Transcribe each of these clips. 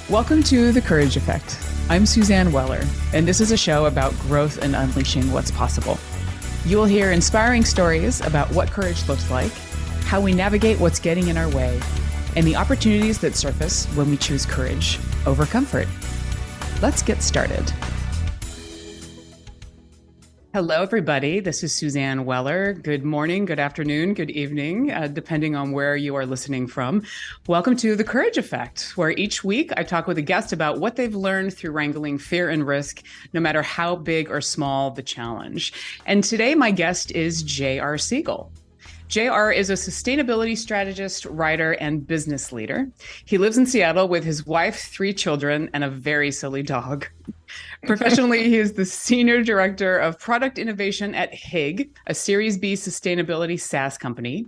Welcome to The Courage Effect. I'm Suzanne Weller, and this is a show about growth and unleashing what's possible. You will hear inspiring stories about what courage looks like, how we navigate what's getting in our way, and the opportunities that surface when we choose courage over comfort. Let's get started. Hello, everybody. This is Suzanne Weller. Good morning, good afternoon, good evening, depending on where you are listening from. Welcome to The Courage Effect, where each week I talk with a guest about what they've learned through wrangling fear and risk, no matter how big or small the challenge. And today, my guest is J.R. Siegel. JR is a sustainability strategist, writer, and business leader. He lives in Seattle with his wife, 3 children, and a very silly dog. Professionally, he is the Senior Director of Product Innovation at HIG, a Series B sustainability SaaS company.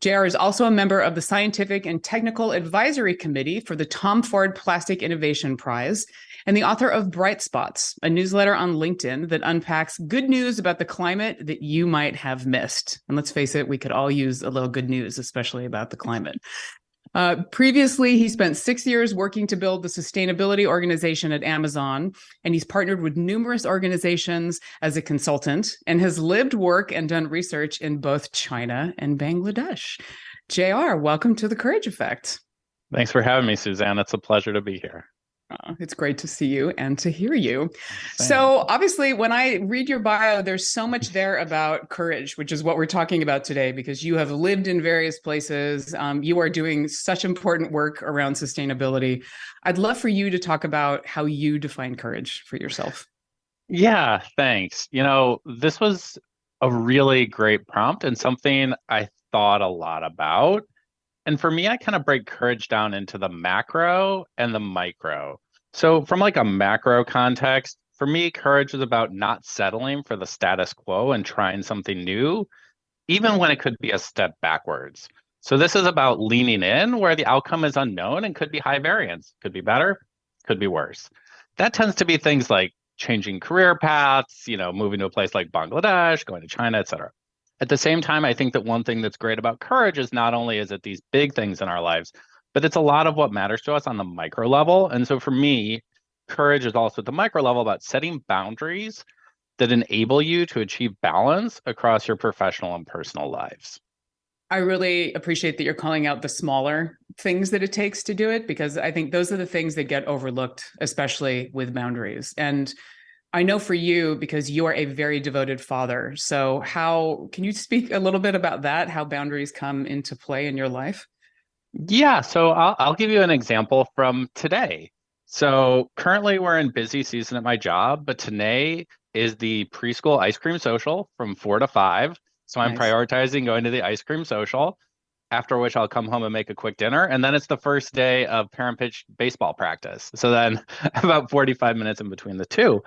JR is also a member of the Scientific and Technical Advisory Committee for the Tom Ford Plastic Innovation Prize, and the author of Bright Spots, a newsletter on LinkedIn that unpacks good news about the climate that you might have missed. And let's face it, we could all use a little good news, especially about the climate. Previously, he spent 6 years working to build the sustainability organization at Amazon, and he's partnered with numerous organizations as a consultant and has lived, worked, and done research in both China and Bangladesh. JR, welcome to The Courage Effect. Thanks for having me, Suzanne. It's a pleasure to be here. It's great to see you and to hear you. Same. So obviously, when I read your bio, there's so much there about courage, which is what we're talking about today, because you have lived in various places. You are doing such important work around sustainability. I'd love for you to talk about how you define courage for yourself. Yeah, thanks. This was a really great prompt and something I thought a lot about. And for me, I kind of break courage down into the macro and the micro. So from like a macro context, for me, courage is about not settling for the status quo and trying something new, even when it could be a step backwards. So this is about leaning in where the outcome is unknown and could be high variance, could be better, could be worse. That tends to be things like changing career paths, moving to a place like Bangladesh, going to China, et cetera. At the same time, I think that one thing that's great about courage is not only is it these big things in our lives, but it's a lot of what matters to us on the micro level. And so for me, courage is also at the micro level about setting boundaries that enable you to achieve balance across your professional and personal lives. I really appreciate that you're calling out the smaller things that it takes to do it, because I think those are the things that get overlooked, especially with boundaries. And I know for you, because you are a very devoted father. So can you speak a little bit about that, how boundaries come into play in your life? Yeah, so I'll give you an example from today. So currently we're in busy season at my job, but today is the preschool ice cream social from 4 to 5. So I'm Nice. prioritizing going to the ice cream social, after which I'll come home and make a quick dinner. And then it's the first day of parent pitch baseball practice. So then about 45 minutes in between the two.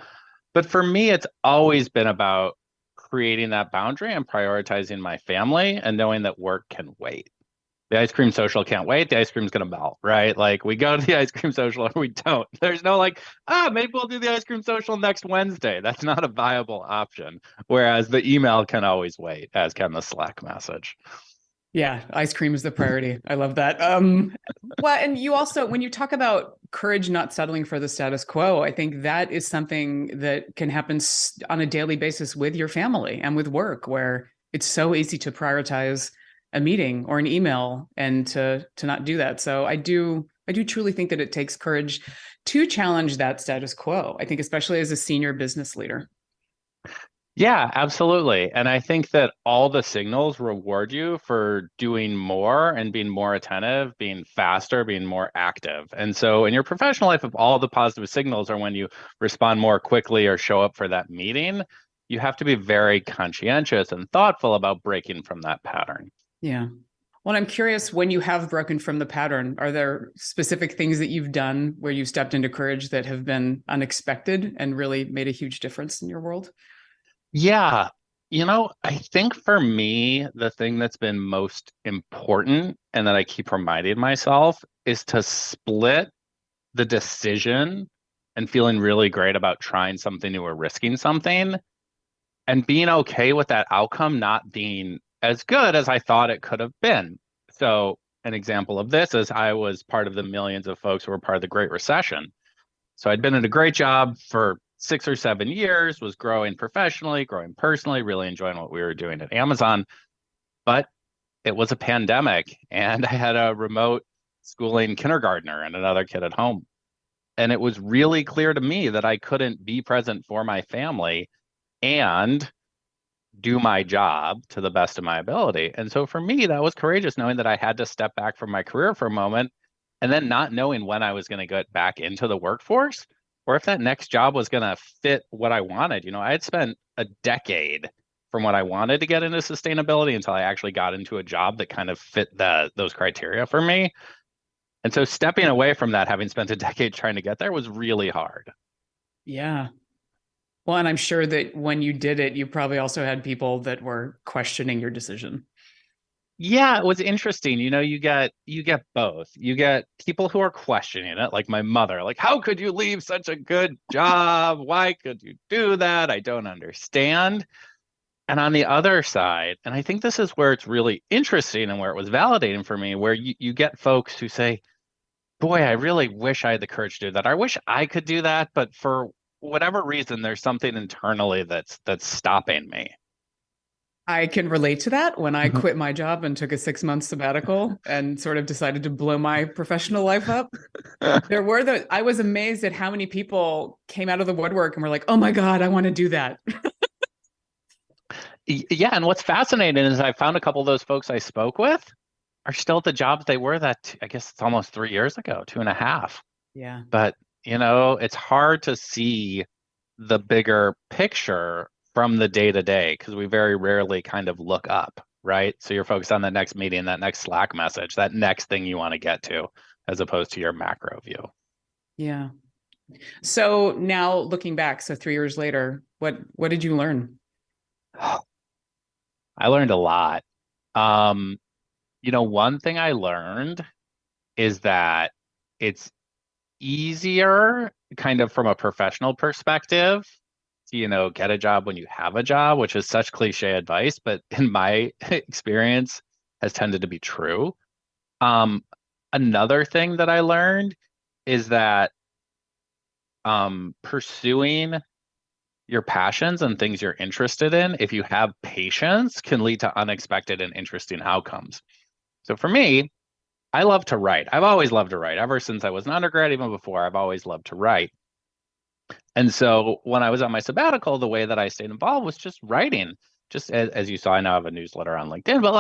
But for me, it's always been about creating that boundary and prioritizing my family and knowing that work can wait. The ice cream social can't wait. The ice cream's going to melt, right? Like we go to the ice cream social or we don't. There's no maybe we'll do the ice cream social next Wednesday. That's not a viable option. Whereas the email can always wait, as can the Slack message. Yeah, ice cream is the priority. I love that. Well, and you also, when you talk about courage not settling for the status quo, I think that is something that can happen on a daily basis with your family and with work, where it's so easy to prioritize a meeting or an email and to not do that. So I do truly think that it takes courage to challenge that status quo. I think especially as a senior business leader. Yeah, absolutely. And I think that all the signals reward you for doing more and being more attentive, being faster, being more active. And so in your professional life, if all the positive signals are when you respond more quickly or show up for that meeting, you have to be very conscientious and thoughtful about breaking from that pattern. Yeah. Well, I'm curious, when you have broken from the pattern, are there specific things that you've done where you've stepped into courage that have been unexpected and really made a huge difference in your world? Yeah, I think for me, the thing that's been most important and that I keep reminding myself is to split the decision and feeling really great about trying something new or risking something and being okay with that outcome not being as good as I thought it could have been. So an example of this is I was part of the millions of folks who were part of the Great Recession. So I'd been in a great job for 6 or 7 years, was growing professionally, growing personally, really enjoying what we were doing at Amazon. But it was a pandemic, and I had a remote schooling kindergartner and another kid at home. And it was really clear to me that I couldn't be present for my family and do my job to the best of my ability. And so for me, that was courageous, knowing that I had to step back from my career for a moment and then not knowing when I was going to get back into the workforce or if that next job was going to fit what I wanted. I had spent a decade from what I wanted to get into sustainability until I actually got into a job that kind of fit those criteria for me. And so stepping away from that, having spent a decade trying to get there, was really hard. Yeah. Well, and I'm sure that when you did it, you probably also had people that were questioning your decision. Yeah, it was interesting. You get both. You get people who are questioning it, like my mother, like, how could you leave such a good job? Why could you do that? I don't understand. And on the other side, and I think this is where it's really interesting and where it was validating for me, where you get folks who say, boy, I really wish I had the courage to do that. I wish I could do that, but for whatever reason, there's something internally that's stopping me. I can relate to that. When I quit my job and took a 6 month sabbatical and sort of decided to blow my professional life up, I was amazed at how many people came out of the woodwork and were like, oh my God, I want to do that. Yeah, and what's fascinating is I found a couple of those folks I spoke with are still at the jobs they were that I guess it's almost 3 years ago, 2.5. Yeah. But, it's hard to see the bigger picture from the day to day because we very rarely kind of look up, right? So you're focused on the next meeting, that next Slack message, that next thing you want to get to, as opposed to your macro view. Yeah. So now looking back, so 3 years later, what did you learn? I learned a lot. One thing I learned is that it's easier kind of from a professional perspective to, get a job when you have a job, which is such cliche advice, but in my experience has tended to be true. Another thing that I learned is that pursuing your passions and things you're interested in, if you have patience, can lead to unexpected and interesting outcomes. So for me, I love to write. I've always loved to write. Ever since I was an undergrad, even before, I've always loved to write. And so when I was on my sabbatical, the way that I stayed involved was just writing. Just as you saw, I now have a newsletter on LinkedIn, but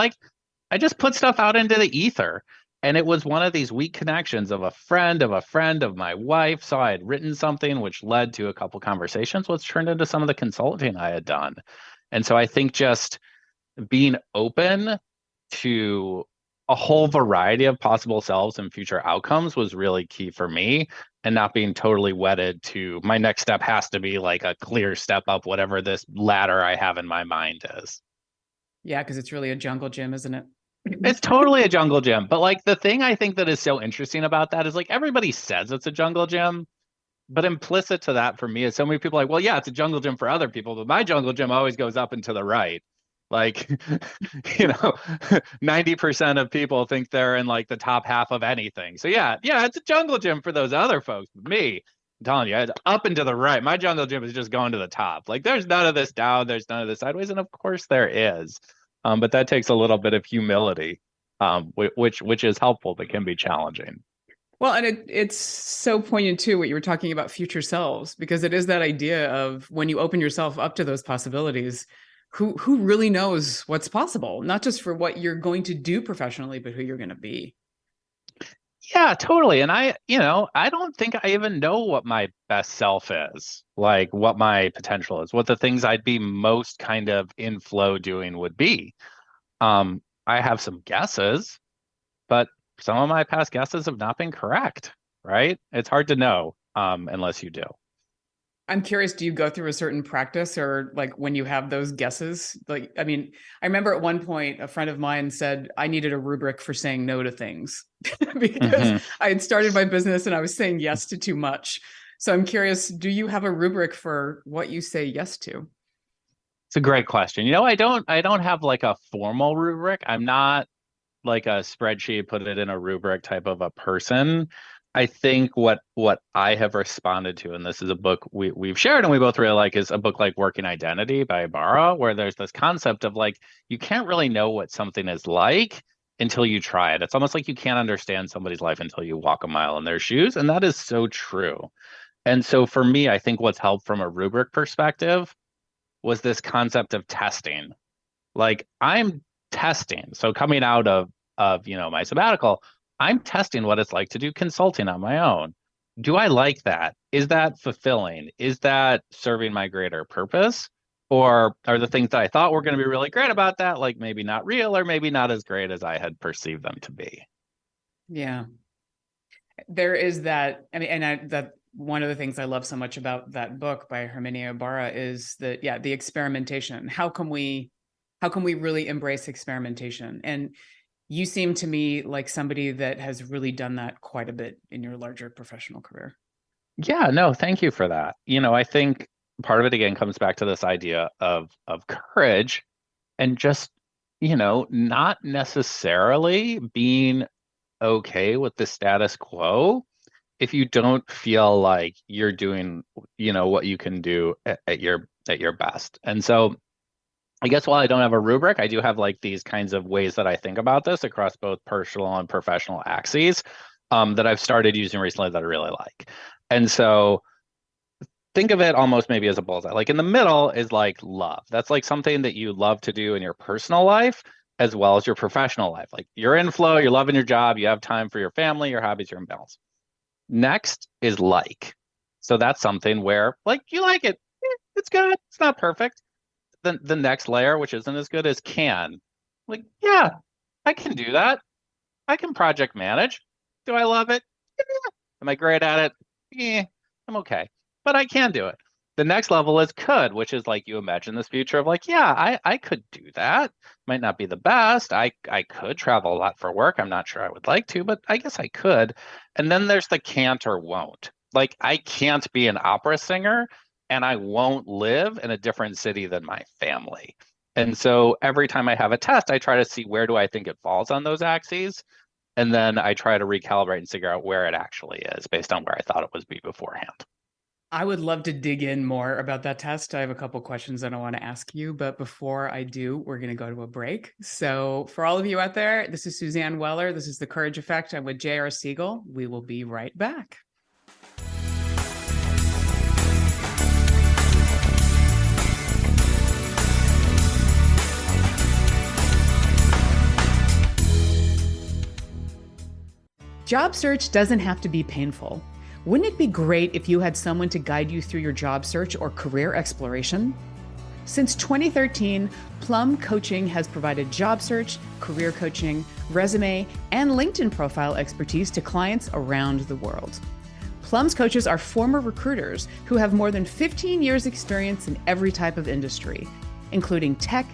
I just put stuff out into the ether. And it was one of these weak connections of a friend of my wife saw I had written something, which led to a couple conversations, which turned into some of the consulting I had done. And so I think just being open to a whole variety of possible selves and future outcomes was really key for me, and not being totally wedded to my next step has to be like a clear step up, whatever this ladder I have in my mind is. Yeah, because it's really a jungle gym, isn't it? It's totally a jungle gym. But the thing I think that is so interesting about that is everybody says it's a jungle gym, but implicit to that for me is so many people are like, well, yeah, it's a jungle gym for other people, but my jungle gym always goes up and to the right. 90% of people think they're in the top half of anything. So yeah, it's a jungle gym for those other folks. But me, I'm telling you, it's up and to the right. My jungle gym is just going to the top. There's none of this down, there's none of this sideways. And of course there is. But that takes a little bit of humility, which is helpful, but can be challenging. Well, and it's so poignant too, what you were talking about future selves, because it is that idea of when you open yourself up to those possibilities, who really knows what's possible, not just for what you're going to do professionally, but who you're going to be. Yeah, totally. And I don't think I even know what my best self is, what my potential is, what the things I'd be most kind of in flow doing would be. I have some guesses, but some of my past guesses have not been correct, right? It's hard to know unless you do. I'm curious, do you go through a certain practice or when you have those guesses? I remember at one point a friend of mine said I needed a rubric for saying no to things because I had started my business and I was saying yes to too much. So I'm curious, do you have a rubric for what you say yes to? It's a great question. I don't have a formal rubric. I'm not like a spreadsheet, put it in a rubric type of a person. I think what I have responded to, and this is a book we've shared and we both really like, is a book like Working Identity by Barra, where there's this concept of like you can't really know what something is like until you try it. It's almost like you can't understand somebody's life until you walk a mile in their shoes, and that is so true. And so for me, I think what's helped from a rubric perspective was this concept of testing. Like I'm testing. So coming out of my sabbatical, I'm testing what it's like to do consulting on my own. Do I like that? Is that fulfilling? Is that serving my greater purpose? Or are the things that I thought were going to be really great about that, like maybe not real or maybe not as great as I had perceived them to be? Yeah. There is that. I mean, that one of the things I love so much about that book by Herminia Ibarra is that, the experimentation. How can we really embrace experimentation? And you seem to me like somebody that has really done that quite a bit in your larger professional career. Yeah, no, thank you for that. I think part of it again comes back to this idea of courage and just, not necessarily being okay with the status quo if you don't feel like you're doing, what you can do at your best. And so I guess while I don't have a rubric, I do have like these kinds of ways that I think about this across both personal and professional axes that I've started using recently that I really like. And so think of it almost maybe as a bullseye. Like in the middle is like love. That's like something that you love to do in your personal life as well as your professional life. Like you're in flow, you're loving your job, you have time for your family, your hobbies, you're in balance. Next is like. So that's something where like you like it. It's good. It's not perfect. The next layer, which isn't as good as can. Like, yeah, I can do that. I can project manage. Do I love it? Yeah. Am I great at it? Yeah, I'm okay. But I can do it. The next level is could, which is like you imagine this future of like, yeah, I could do that. Might not be the best. I could travel a lot for work. I'm not sure I would like to, but I guess I could. And then there's the can't or won't. Like I can't be an opera singer and I won't live in a different city than my family. And so every time I have a test, I try to see where do I think it falls on those axes. And then I try to recalibrate and figure out where it actually is based on where I thought it was be beforehand. I would love to dig in more about that test. I have a couple questions that I want to ask you, but before I do, we're going to go to a break. So for all of you out there, this is Suzanne Weller. This is The Courage Effect. I'm with J.R. Siegel. We will be right back. Job search doesn't have to be painful. Wouldn't it be great if you had someone to guide you through your job search or career exploration? Since 2013, Plum Coaching has provided job search, career coaching, resume, and LinkedIn profile expertise to clients around the world. Plum's coaches are former recruiters who have more than 15 years experience in every type of industry, including tech,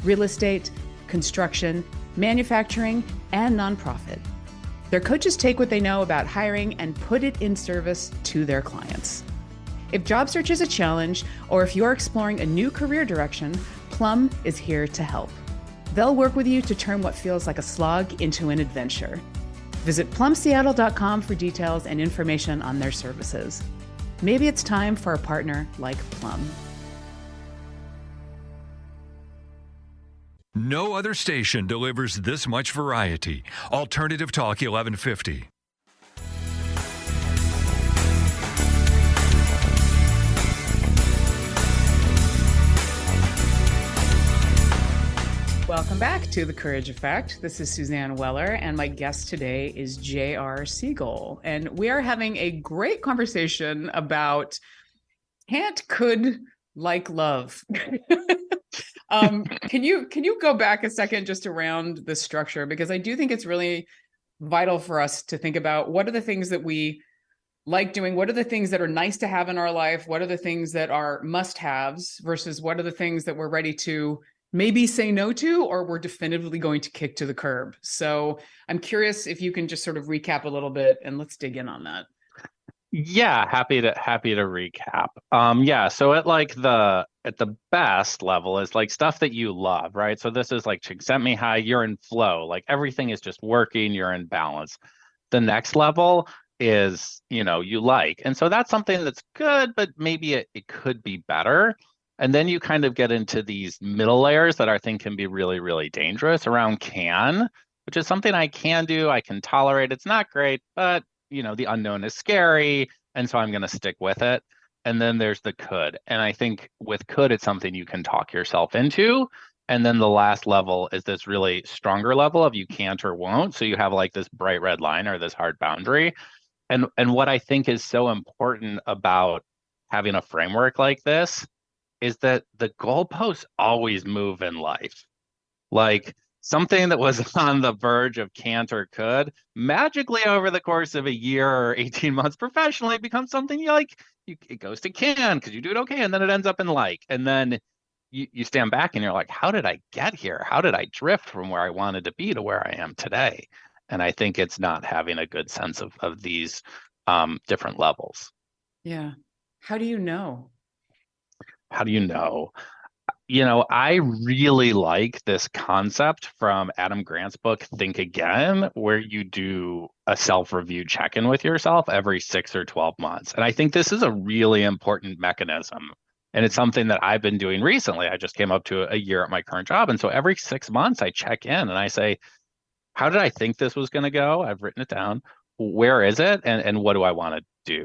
real estate, construction, manufacturing, and nonprofit. Their coaches take what they know about hiring and put it in service to their clients. If job search is a challenge, or if you're exploring a new career direction, Plum is here to help. They'll work with you to turn what feels like a slog into an adventure. Visit plumseattle.com for details and information on their services. Maybe it's time for a partner like Plum. No other station delivers this much variety. Alternative Talk 1150. Welcome back to The Courage Effect. This is Suzanne Weller, and my guest today is J.R. Siegel. And we are having a great conversation about can't, could, like love. Can you go back a second just around the structure? Because I do think it's really vital for us to think about what are the things that we like doing? What are the things that are nice to have in our life? What are the things that are must-haves versus what are the things that we're ready to maybe say no to, or we're definitively going to kick to the curb? So I'm curious if you can just sort of recap a little bit and let's dig in on that. Yeah, happy to recap. Yeah, so at the best level is like stuff that you love, right? So this is like Ching sent me high, you're in flow, like everything is just working, you're in balance. The next level is, you like. And so that's something that's good, but maybe it could be better. And then you kind of get into these middle layers that I think can be really, really dangerous around can, which is something I can do, I can tolerate. It's not great, but the unknown is scary, and so I'm going to stick with it. And then there's the could. And I think with could, it's something you can talk yourself into. And then the last level is this really stronger level of you can't or won't. So you have like this bright red line or this hard boundary. And what I think is so important about having a framework like this is that the goalposts always move in life. Like something that was on the verge of can't or could magically over the course of a year or 18 months professionally becomes something you like. It goes to can because you do it okay, and then it ends up in like, and then you stand back and you're like, how did I get here? How did I drift from where I wanted to be to where I am today? And I think it's not having a good sense of these different levels. Yeah. How do you know? How do you know? I really like this concept from Adam Grant's book, Think Again, where you do a self-review check-in with yourself every 6 or 12 months. And I think this is a really important mechanism. And it's something that I've been doing recently. I just came up to a year at my current job. And so every 6 months I check in and I say, how did I think this was going to go? I've written it down. Where is it? And what do I want to do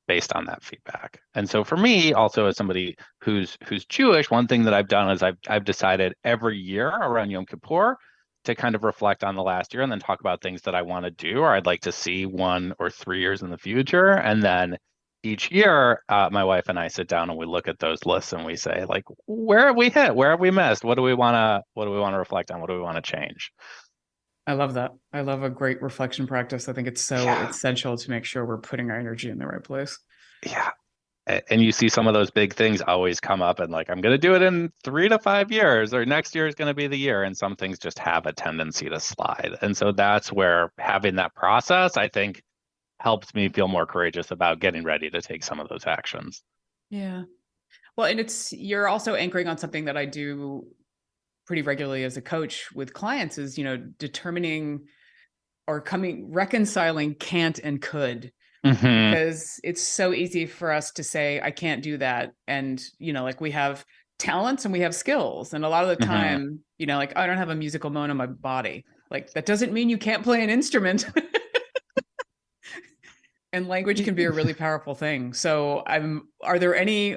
based on that feedback? And so for me, also as somebody who's Jewish, one thing that I've done is I've decided every year around Yom Kippur to kind of reflect on the last year and then talk about things that I want to do or I'd like to see 1 or 3 years in the future. And then each year, my wife and I sit down and we look at those lists and we say, like, where have we hit? Where have we missed? What do we want to reflect on? What do we want to change? I love that. I love a great reflection practice. I think it's so essential to make sure we're putting our energy in the right place. Yeah. And you see some of those big things always come up and like, I'm going to do it in 3 to 5 years or next year is going to be the year. And some things just have a tendency to slide. And so that's where having that process, I think, helps me feel more courageous about getting ready to take some of those actions. Yeah. Well, and you're also anchoring on something that I do pretty regularly as a coach with clients is, determining or reconciling can't and could. Mm-hmm. Because it's so easy for us to say, I can't do that. And, like we have talents and we have skills. And a lot of the time, like I don't have a musical bone in my body. Like that doesn't mean you can't play an instrument. And language can be a really powerful thing. So are there any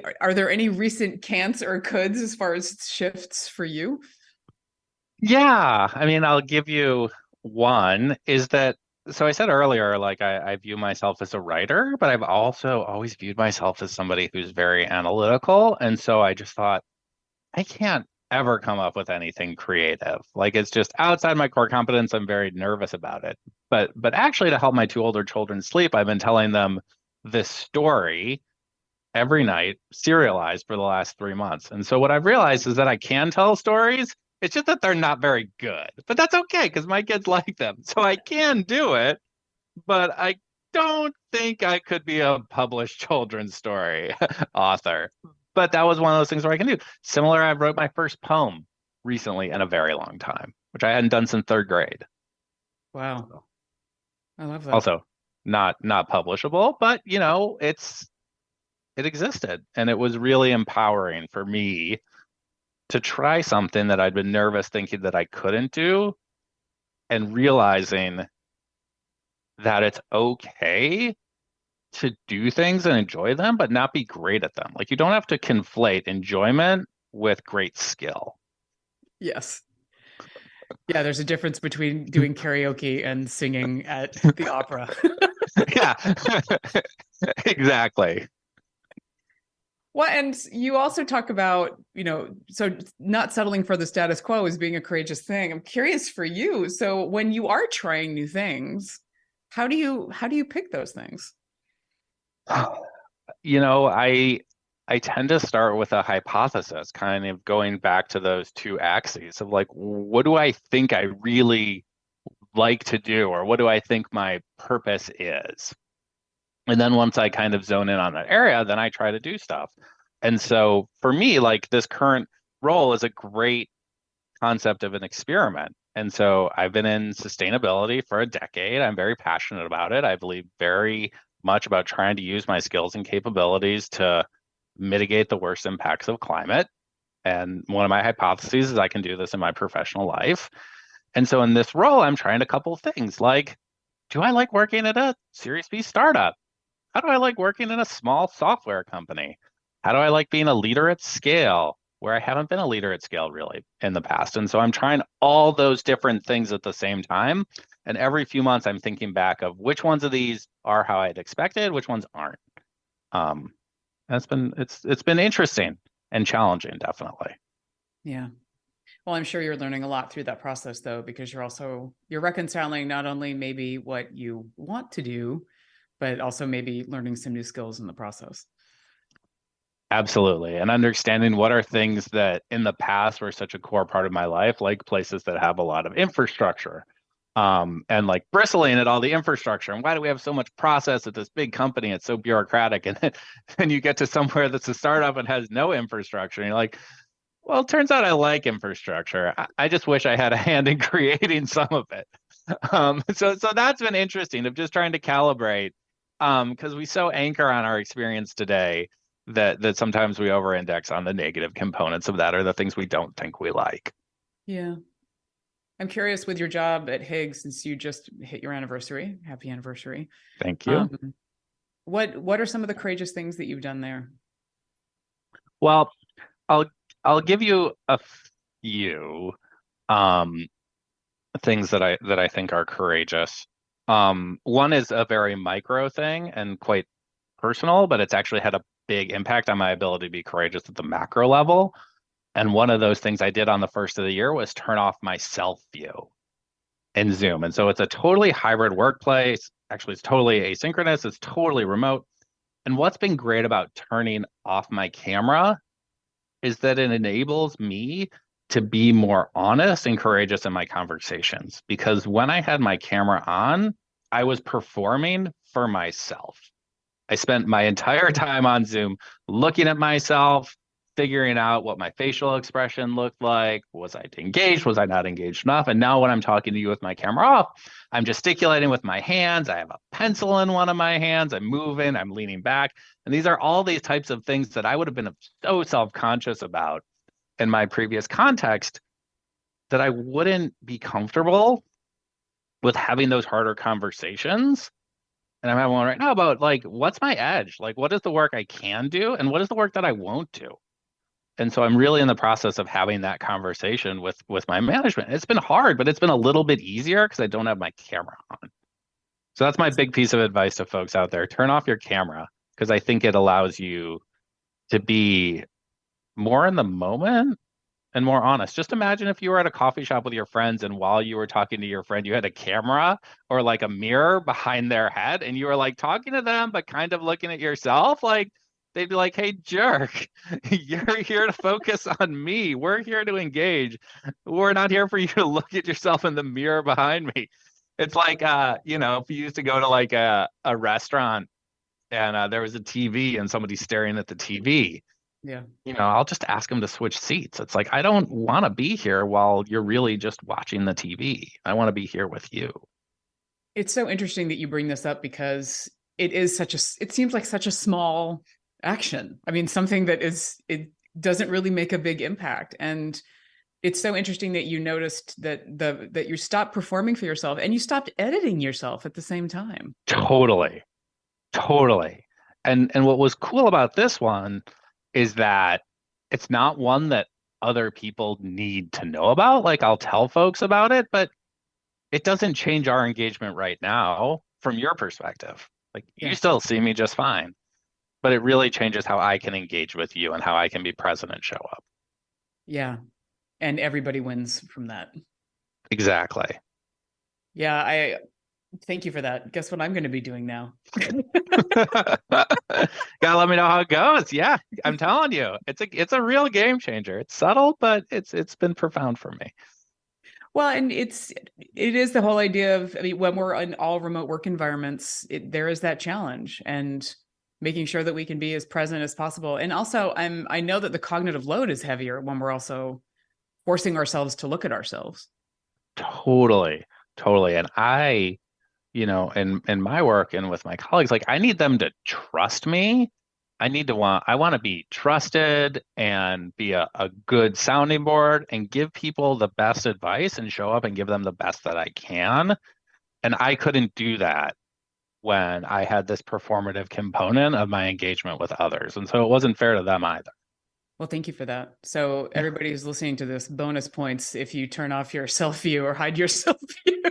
recent can'ts or coulds as far as shifts for you? Yeah. I mean, I'll give you one is that so I said earlier, like I view myself as a writer, but I've also always viewed myself as somebody who's very analytical. And so I just thought, I can't ever come up with anything creative. Like it's just outside my core competence. I'm very nervous about it. But actually to help my 2 older children sleep, I've been telling them this story every night, serialized for the last 3 months. And so what I've realized is that I can tell stories. It's just that they're not very good. But that's okay because my kids like them. So I can do it, but I don't think I could be a published children's story author. But that was one of those things where I can do. Similar, I wrote my first poem recently in a very long time, which I hadn't done since 3rd grade. Wow. I love that. Also, not publishable, but it existed. And it was really empowering for me to try something that I'd been nervous thinking that I couldn't do and realizing that it's okay to do things and enjoy them, but not be great at them. Like you don't have to conflate enjoyment with great skill. Yes. Yeah, there's a difference between doing karaoke and singing at the opera. Yeah, exactly. Well, and you also talk about, so not settling for the status quo as being a courageous thing. I'm curious for you. So when you are trying new things, how do you pick those things? I tend to start with a hypothesis, kind of going back to those 2 axes of like, what do I think I really like to do, or what do I think my purpose is? And then once I kind of zone in on that area, then I try to do stuff. And so for me, like this current role is a great concept of an experiment. And so I've been in sustainability for a decade. I'm very passionate about it. I believe very much about trying to use my skills and capabilities to mitigate the worst impacts of climate. And one of my hypotheses is I can do this in my professional life. And so in this role, I'm trying a couple of things like, do I like working at a Series B startup? How do I like working in a small software company? How do I like being a leader at scale where I haven't been a leader at scale really in the past? And so I'm trying all those different things at the same time. And every few months, I'm thinking back of which ones of these are how I'd expected, which ones aren't. It's been interesting and challenging, definitely. Yeah. Well, I'm sure you're learning a lot through that process, though, because you're reconciling not only maybe what you want to do, but also maybe learning some new skills in the process. Absolutely. And understanding what are things that in the past were such a core part of my life, like places that have a lot of infrastructure, and like bristling at all the infrastructure. And why do we have so much process at this big company? It's so bureaucratic. And then you get to somewhere that's a startup and has no infrastructure. And you're like, well, it turns out I like infrastructure. I just wish I had a hand in creating some of it. So that's been interesting of just trying to calibrate, because we so anchor on our experience today that sometimes we over-index on the negative components of that or the things we don't think we like. Yeah. I'm curious with your job at Higgs, since you just hit your anniversary. Happy anniversary. Thank you. What are some of the courageous things that you've done there? Well, I'll give you a few things that I think are courageous. One is a very micro thing and quite personal, but it's actually had a big impact on my ability to be courageous at the macro level. And one of those things I did on the first of the year was turn off my self view in Zoom. And so it's a totally hybrid workplace. Actually, it's totally asynchronous. It's totally remote. And what's been great about turning off my camera is that it enables me to be more honest and courageous in my conversations. Because when I had my camera on, I was performing for myself. I spent my entire time on Zoom looking at myself, figuring out what my facial expression looked like. Was I engaged? Was I not engaged enough? And now when I'm talking to you with my camera off, I'm gesticulating with my hands. I have a pencil in one of my hands. I'm moving. I'm leaning back. And these are all these types of things that I would have been so self-conscious about in my previous context that I wouldn't be comfortable with having those harder conversations. And I'm having one right now about like, what's my edge? Like, what is the work I can do? And what is the work that I won't do? And so I'm really in the process of having that conversation with my management. It's been hard, but it's been a little bit easier because I don't have my camera on. So that's my big piece of advice to folks out there. Turn off your camera because I think it allows you to be more in the moment and more honest. Just imagine if you were at a coffee shop with your friends and while you were talking to your friend, you had a camera or like a mirror behind their head and you were like talking to them, but kind of looking at yourself. Like they'd be like, hey, jerk, you're here to focus on me. We're here to engage. We're not here for you to look at yourself in the mirror behind me. It's like, if you used to go to like a restaurant and there was a TV and somebody's staring at the TV. Yeah. I'll just ask them to switch seats. It's like, I don't want to be here while you're really just watching the TV. I want to be here with you. It's so interesting that you bring this up because it seems like such a small action. I mean, something that it doesn't really make a big impact. And it's so interesting that you noticed that you stopped performing for yourself and you stopped editing yourself at the same time. Totally. And what was cool about this one is that it's not one that other people need to know about. Like I'll tell folks about it, but it doesn't change our engagement right now from your perspective. Like you still see me just fine, but it really changes how I can engage with you and how I can be present and show up. Yeah. And everybody wins from that. Exactly. Yeah. I thank you for that. Guess what I'm going to be doing now? Gotta let me know how it goes. Yeah, I'm telling you, it's a real game changer. It's subtle, but it's been profound for me. Well, and it is the whole idea of, I mean, when we're in all remote work environments, there is that challenge, and making sure that we can be as present as possible. And also, I know that the cognitive load is heavier when we're also forcing ourselves to look at ourselves. Totally, totally. And I, in my work and with my colleagues, like I need them to trust me. I want to be trusted and be a good sounding board and give people the best advice and show up and give them the best that I can. And I couldn't do that when I had this performative component of my engagement with others. And so it wasn't fair to them either. Well, thank you for that. So everybody who's listening to this, bonus points if you turn off your self view or hide your self view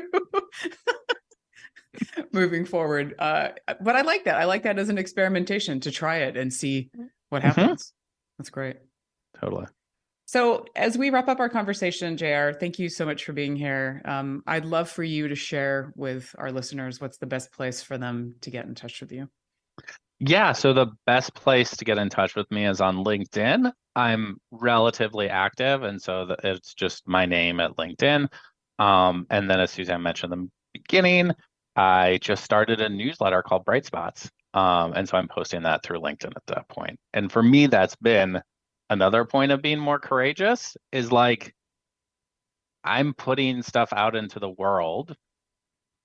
moving forward. But I like that. I like that as an experimentation to try it and see what happens. That's great. Totally. So as we wrap up our conversation, JR, thank you so much for being here. I'd love for you to share with our listeners what's the best place for them to get in touch with you. Yeah, so the best place to get in touch with me is on LinkedIn. I'm relatively active, and so it's just my name at LinkedIn. And then, as Suzanne mentioned in the beginning, I just started a newsletter called Bright Spots. And so I'm posting that through LinkedIn at that point. And for me, that's been another point of being more courageous, is like I'm putting stuff out into the world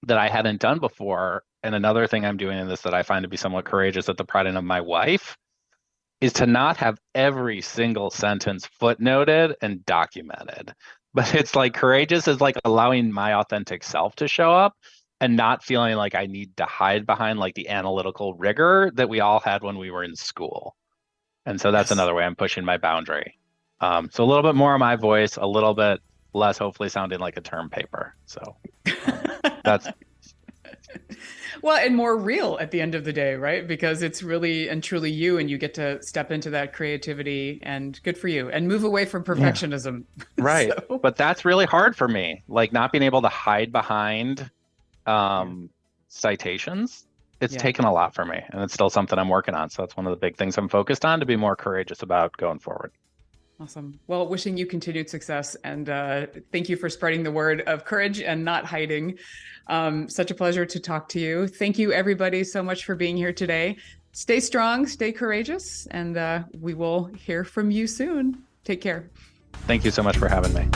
that I hadn't done before. And another thing I'm doing in this that I find to be somewhat courageous at the pride of my wife is to not have every single sentence footnoted and documented. But it's like courageous is like allowing my authentic self to show up and not feeling like I need to hide behind like the analytical rigor that we all had when we were in school. And so that's another way I'm pushing my boundary. So a little bit more of my voice, a little bit less hopefully sounding like a term paper. So that's well, and more real at the end of the day, right? Because it's really and truly you, and you get to step into that creativity, and good for you, and move away from perfectionism. Yeah. Right. So. But that's really hard for me, like not being able to hide behind citations. It's taken a lot for me, and it's still something I'm working on. So that's one of the big things I'm focused on to be more courageous about going forward. Awesome. Well, wishing you continued success, and thank you for spreading the word of courage and not hiding. Such a pleasure to talk to you. Thank you, everybody, so much for being here today. Stay strong, stay courageous, and we will hear from you soon. Take care. Thank you so much for having me.